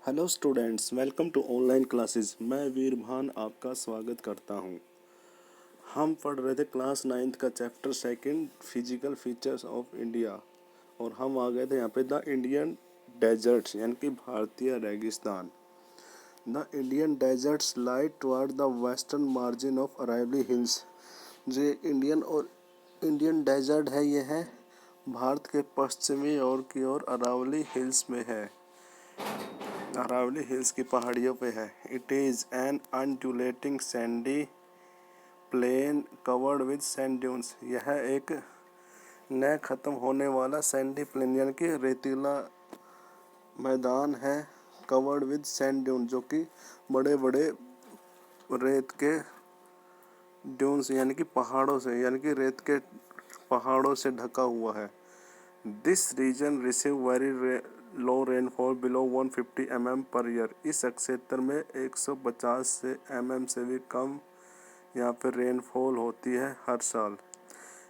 Hello students, welcome to online classes. मैं वीर भान आपका स्वागत करता हूं। हम पढ़ रहे थे क्लास 9th का chapter second physical features of India और हम आ गए थे यहाँ पे द इंडियन डेजर्ट्स यानी कि भारतीय रेगिस्तान। The Indian deserts lie toward the western margin of Aravalli hills. जो इंडियन डेजर्ट है, ये है भारत के पश्चिमी ओर की ओर अरावली हिल्स में है। अरावली हिल्स की पहाड़ियों पे है। It is an undulating sandy plain covered with sand dunes. यह एक न ख़त्म होने वाला सैंडी प्लेन यानी कि रेतीला मैदान है, कवर्ड विद सैंड ड्यून, जो कि बड़े बड़े रेत के ड्यून्स यानी कि पहाड़ों से यानी कि रेत के पहाड़ों से ढका हुआ है। This region receive very low rainfall below 150 mm per year. इस क्षेत्र में 150 से mm से भी कम यहाँ पर रेनफॉल होती है हर साल।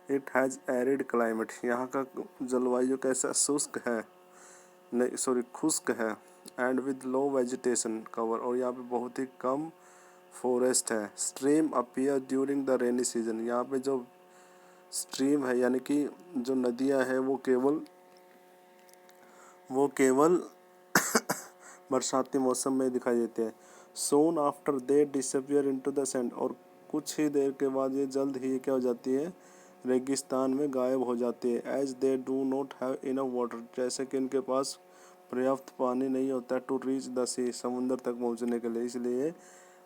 It has arid climate. यहाँ का जलवायु कैसा शुष्क है, नहीं सॉरी खुश्क है। And with low vegetation cover, और यहाँ पे बहुत ही कम फॉरेस्ट है। Stream appear during the rainy season. यहाँ पे जो स्ट्रीम है यानी कि जो नदियाँ हैं वो केवल बरसाती मौसम में दिखाई देते हैं। Soon after they disappear into the sand, और कुछ ही देर के बाद ये जल्द ही क्या हो जाती है, रेगिस्तान में गायब हो जाती है। As they do not have enough water, जैसे कि इनके पास पर्याप्त पानी नहीं होता टू रीच द सी, समुद्र तक पहुंचने के लिए, इसलिए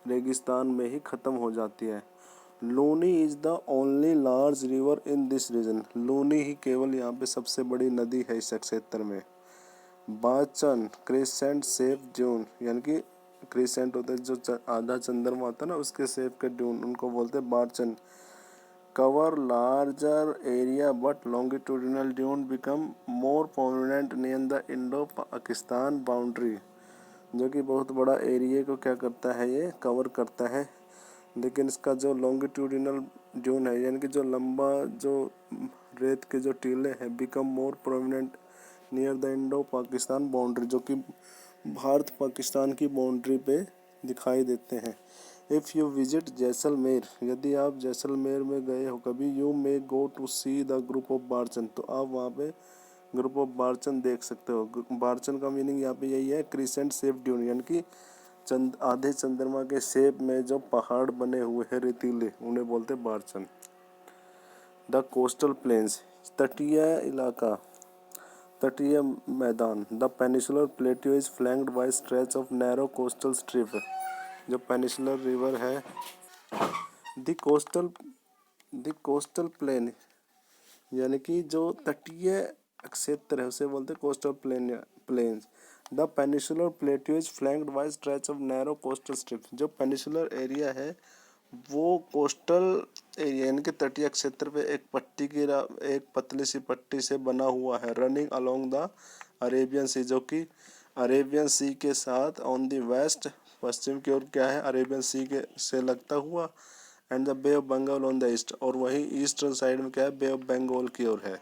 रेगिस्तान में ही ख़त्म हो जाती है। Luni is the only large river in this region. Luni ही केवल यहाँ पे सबसे बड़ी नदी है इस क्षेत्र में। बाचन क्रिसेंट शेप ड्यून, यानी कि क्रिसेंट होता है जो आधा चंद्रमा होता है ना, उसके शेप के ड्यून, उनको बोलते हैं barchan. Cover larger area but longitudinal dune become more prominent near the Indo Pakistan boundary, जो कि बहुत बड़ा एरिया को क्या करता है, ये कवर करता है। लेकिन इसका जो लॉन्गिट्यूडिनल ड्यून है यानी कि जो लंबा जो रेत के जो टीले हैं, become more prominent near the Indo Pakistan boundary, जो कि भारत पाकिस्तान की बाउंड्री पे दिखाई देते हैं। इफ़ यू विजिट जैसलमेर, यदि आप जैसलमेर में गए हो कभी, you may go to see the group of barchan, तो आप वहाँ पे ग्रुप ऑफ बारचन देख सकते हो। बारचन का मीनिंग यहाँ पे यही है, क्रिसेंट शेप ड्यून, यानी कि आधे चंद्रमा के शेप में जो पहाड़ बने हुए हैं रेतीले, उन्हें बोलते हैं बारचन। द कोस्टल प्लेन्स, तटीय इलाका, तटीय मैदान। The peninsular plateau is flanked by stretch of narrow coastal strip, जो पेनिसुलर रिवर है। द कोस्टल प्लेन यानी कि जो तटीय क्षेत्र है उसे बोलते हैं coastal plains. The peninsular plateau is flanked by stretch of narrow coastal strip, जो पेनिसुलर एरिया है वो कोस्टल एरिया यानी कि तटीय क्षेत्र पे एक पतली सी पट्टी से बना हुआ है, running along the Arabian sea, जो कि अरेबियन सी के साथ ऑन द वेस्ट, पश्चिम की ओर क्या है, अरेबियन सी के से लगता हुआ, and the bay of Bengal on the east, और वहीं ईस्टर्न साइड में क्या है, बे ऑफ बंगाल की ओर है।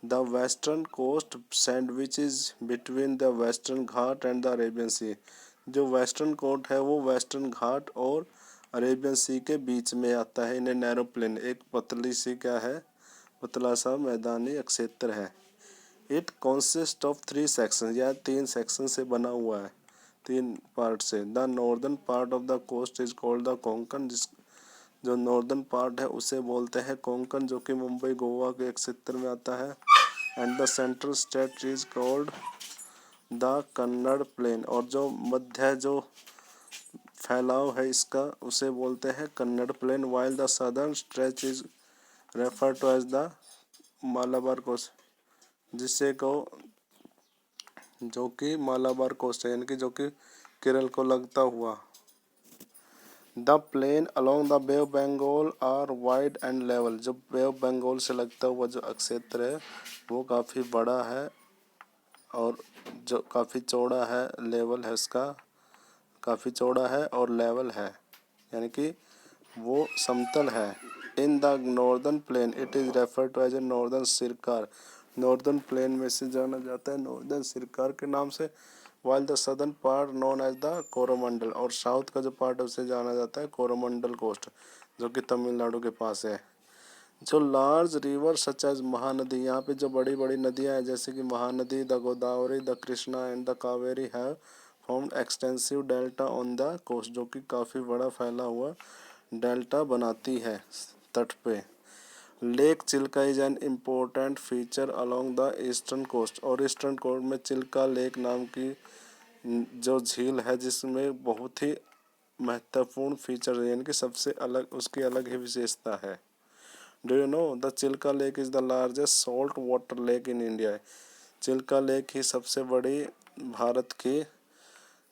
The western coast sandwiches between the western Ghat and the Arabian sea, जो वेस्टर्न कोस्ट है वो वेस्टर्न घाट और अरेबियन सी के बीच में आता है। इन्हें नैरो प्लेन, एक पतली सी क्या है, पतला सा मैदानी क्षेत्र है। इट कॉन्सिस्ट ऑफ 3 सेक्शन, या 3 सेक्शन से बना हुआ है, 3 पार्ट से। The northern part of the coast is called the Konkan, जो नॉर्दर्न पार्ट है उसे बोलते हैं कोंकण, जो कि मुंबई गोवा के क्षेत्र में आता है। And the central state is called the Kannada plain, और जो मध्य जो फैलाव है इसका उसे बोलते हैं Kannada plain. While the southern stretch is refer to as the Malabar coast, जिससे को जो कि मालाबार कोस्ट है यानी कि जो कि केरल को लगता हुआ। The plain along the bay of Bengal are wide and level, जो बे ऑफ बंगाल से लगता हुआ जो क्षेत्र है वो काफ़ी बड़ा है और जो काफ़ी चौड़ा है, लेवल है उसका, काफ़ी चौड़ा है और लेवल है यानी कि वो समतल है। In the northern plain it is refer to as a northern Sircar, northern plain में से जाना जाता है नॉर्दर्न सिरकार के नाम से, while the southern part known as the Coromandel, और साउथ का जो पार्ट है उसे जाना जाता है कोरोमंडल कोस्ट, जो कि तमिलनाडु के पास है। जो large river such as Mahanadi, यहाँ पे जो बड़ी बड़ी नदियाँ हैं जैसे कि Mahanadi, the Godavari, the Krishna and the Kaveri have formed extensive delta on the coast, जो कि काफ़ी बड़ा फैला हुआ डेल्टा बनाती है तट पे। Lake Chilka is an important feature along the eastern coast, और ईस्टर्न कोस्ट में चिल्का लेक नाम की जो झील है जिसमें बहुत ही महत्वपूर्ण फीचर है, यानी कि सबसे अलग उसकी अलग ही विशेषता है। Do you know the Chilka lake is the largest salt water lake in India, Chilka lake ही सबसे बड़ी भारत की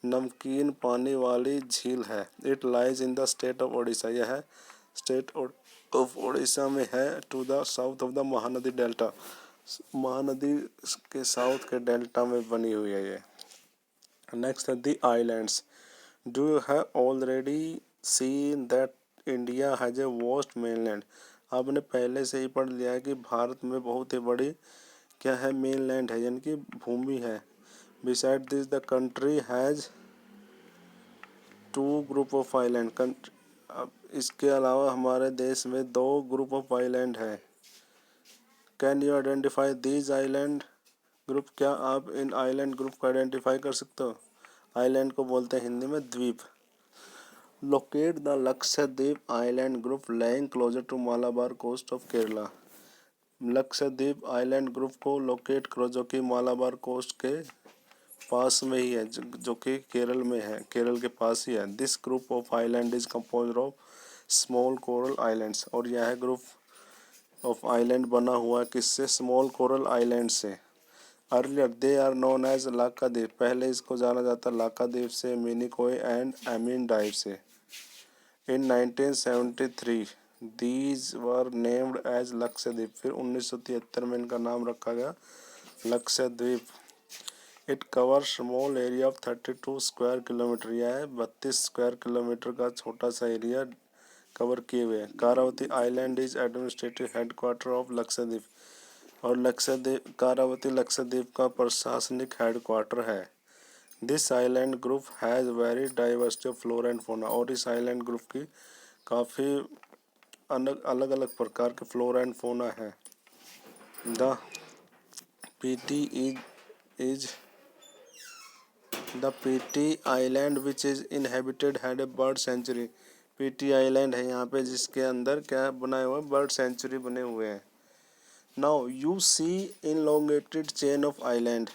नमकीन पानी वाली झील है। It lies in the state of Odisha, यह स्टेट ऑफ ओडिशा में है। To the south of the Mahanadi delta, Mahanadi के साउथ के डेल्टा में बनी हुई है ये। नेक्स्ट है the islands. Do you have already seen that India has a vast mainland, आपने पहले से ही पढ़ लिया है कि भारत में बहुत ही बड़ी क्या है मेनलैंड है, यानी कि भूमि है। Beside this the country has two group of island, अब इसके अलावा हमारे देश में दो ग्रुप ऑफ आइलैंड है। Can you identify these island group, क्या आप इन आइलैंड ग्रुप को आइडेंटिफाई कर सकते हो? आइलैंड को बोलते हैं हिंदी में द्वीप। Locate the Lakshadweep island group lying closer to Malabar coast of Kerala, Lakshadweep island group को लोकेट करो जो कि मालाबार कोस्ट के पास में ही है, जो कि केरल में है, केरल के पास ही है। This group of island is composed of small coral islands, और यह ग्रुप ऑफ आइलैंड बना हुआ है किससे? स्मॉल कोरल आइलैंड से। Earlier they are known as Laccadive, पहले इसको जाना जाता लाकाद्वीप से, मिनिकोय एंड एमिन डाइव से। In 1973 these were named as Lakshadweep, फिर 1973 में इनका नाम रखा गया Lakshadweep. It cover small area of 32 square kilometer, यह है 32 स्क्वायर किलोमीटर का छोटा सा एरिया कवर किए हुए हैं। Kavaratti island is administrative headquarter of Lakshadweep, और लक्षद्वीप कारावती लक्षद्वीप का प्रशासनिक हेडक्वार्टर है। This island group has very diversity of flora and fauna, और इस आइलैंड ग्रुप की काफ़ी अलग अलग प्रकार के फ्लोरा एंड फौना है। The PT is the PT island which is inhabited had a bird sanctuary, PT island है यहाँ पे जिसके अंदर क्या बनाए हुए बर्ड सेंचुरी बने हुए हैं। Now you see elongated chain of island,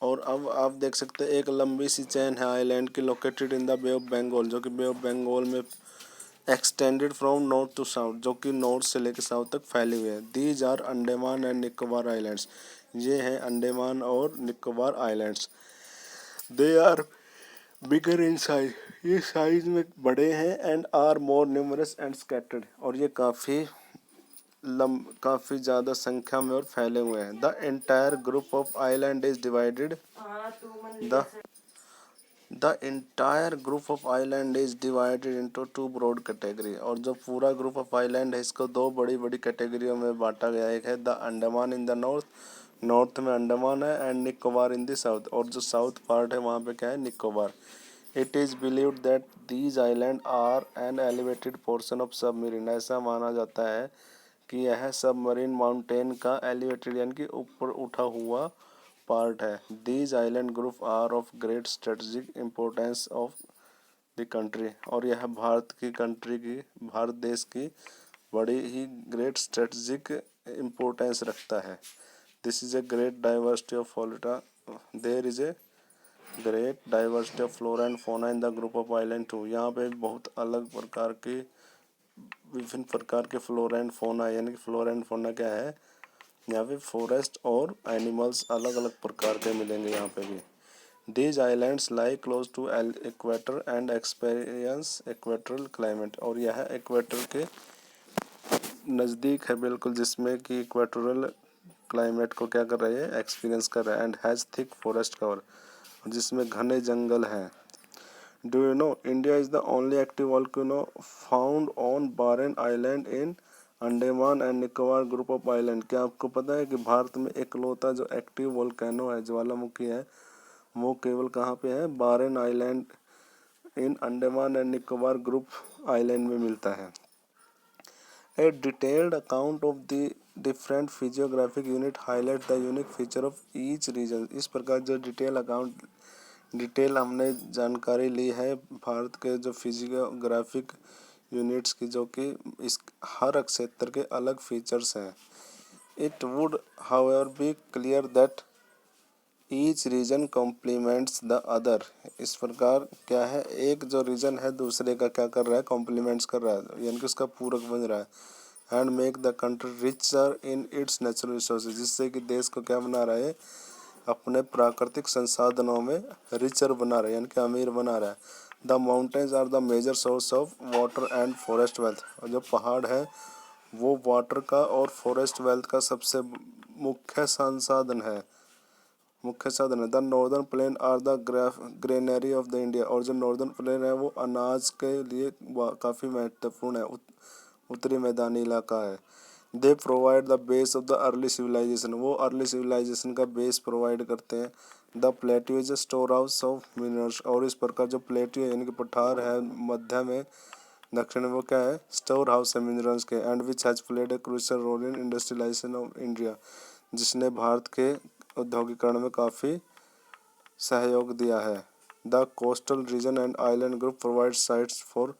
और अब आप देख सकते हैं एक लंबी सी चेन है आइलैंड की, located in the bay of Bengal, जो कि बे ऑफ बंगाल में extended from north to south, जो कि नॉर्थ से लेकर साउथ तक फैली हुई है। These are Andaman and Nicobar islands, ये हैं अंडमान और Nicobar islands. They are bigger in size, ये साइज में बड़े हैं, and are more numerous and scattered, और ये काफ़ी ज़्यादा संख्या में और फैले हुए हैं। The entire group of island is divided the the entire group of island is divided into two broad category, और जो पूरा ग्रुप ऑफ आइलैंड है इसको दो बड़ी बड़ी कैटेगरियों में बांटा गया है। एक है the Andaman in the north, north में अंडमान है, and Nicobar in the south, और जो साउथ पार्ट है वहाँ पे क्या है? Nicobar. It is believed that these island are an elevated portion of submarine, ऐसा माना जाता है कि यह सबमरीन माउंटेन का एलिवेटेड यानी कि ऊपर उठा हुआ पार्ट है। These island group are of great strategic importance of the country, और यह भारत देश की बड़ी ही ग्रेट स्ट्रेटजिक इम्पोर्टेंस रखता है। This is a great diversity of flora, there is a great diversity of flora and fauna in the group of island too, यहाँ पे बहुत अलग प्रकार के विभिन्न प्रकार के फ्लोरा एंड फौना, यानी कि फ्लोरा एंड फौना क्या है? यहाँ पे फॉरेस्ट और एनिमल्स अलग अलग प्रकार के मिलेंगे यहाँ पे भी। These islands lie close to equator and experience equatorial climate, और यह इक्वेटर के नज़दीक है बिल्कुल, जिसमें कि इक्वेटोरल क्लाइमेट को क्या कर रहे हैं? एक्सपीरियंस कर रहे हैं। And has thick forest cover, जिसमें घने जंगल हैं। Do you no India is the only active volcano found on Warren island in Andaman and Nicobar group of island. क्या आपको पता है कि भारत में इकलौता जो एक्टिव वोल्केनो है, ज्वालामुखी है, वो केवल कहाँ पे है? Warren island in Andaman and Nicobar group island में मिलता है। A detailed account of the different physiographic unit highlight the unique feature of each region। इस प्रकार जो डिटेल हमने जानकारी ली है भारत के जो फिजियोग्राफिक यूनिट्स की, जो कि इस हर क्षेत्र के अलग फीचर्स हैं। It would however be clear that each region complements the other. इस प्रकार क्या है, एक जो रीजन है दूसरे का क्या कर रहा है? कॉम्प्लीमेंट्स कर रहा है, यानी कि उसका पूरक बन रहा है। And make the country richer in its natural resources, जिससे कि देश को क्या बना रहा है? अपने प्राकृतिक संसाधनों में रिचर बना रहा है, यानी कि अमीर बना रहा है। The mountains are the major source of water and forest wealth. और जो पहाड़ है वो वाटर का और फॉरेस्ट वेल्थ का सबसे मुख्य संसाधन है। The northern plain are the granary of the India. और जो नॉर्दर्न प्लेन है वो अनाज के लिए काफ़ी महत्वपूर्ण है, उत्तरी मैदानी इलाका है। They provide the base of the early civilization. वो अर्ली सिविलाइजेशन का बेस प्रोवाइड करते हैं। The plateau is a store house of minerals. और इस प्रकार जो प्लेट्यू यानी कि पठार है मध्य में, दक्षिण में, वो क्या है? स्टोर हाउस है मिनरल्स के। And which has played a crucial role in industrialization of India, जिसने भारत के औद्योगिकरण में काफ़ी सहयोग दिया है। The coastal region and island group provide sites for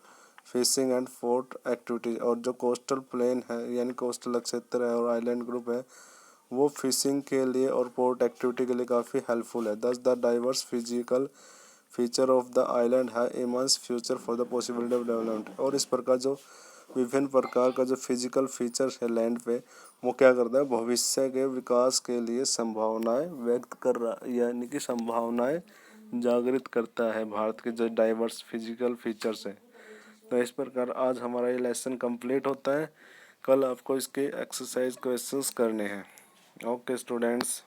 fishing and port activities. और जो कोस्टल प्लेन है यानी कोस्टल क्षेत्र है और आइलैंड ग्रुप है, वो फिशिंग के लिए और पोर्ट एक्टिविटी के लिए काफ़ी हेल्पफुल है। Thus the diverse physical feature of the island has immense future for the possibility of development. और इस प्रकार जो विभिन्न प्रकार का जो फिजिकल फीचर्स है लैंड पे, वो क्या करता है? भविष्य के विकास के लिए संभावनाएं व्यक्त कर रहा, यानी कि संभावनाएं जागृत करता है भारत के जो डाइवर्स फिजिकल फीचर्स है। तो इस प्रकार आज हमारा ये लेसन कंप्लीट होता है। कल आपको इसके एक्सरसाइज क्वेश्चंस करने हैं। Okay students.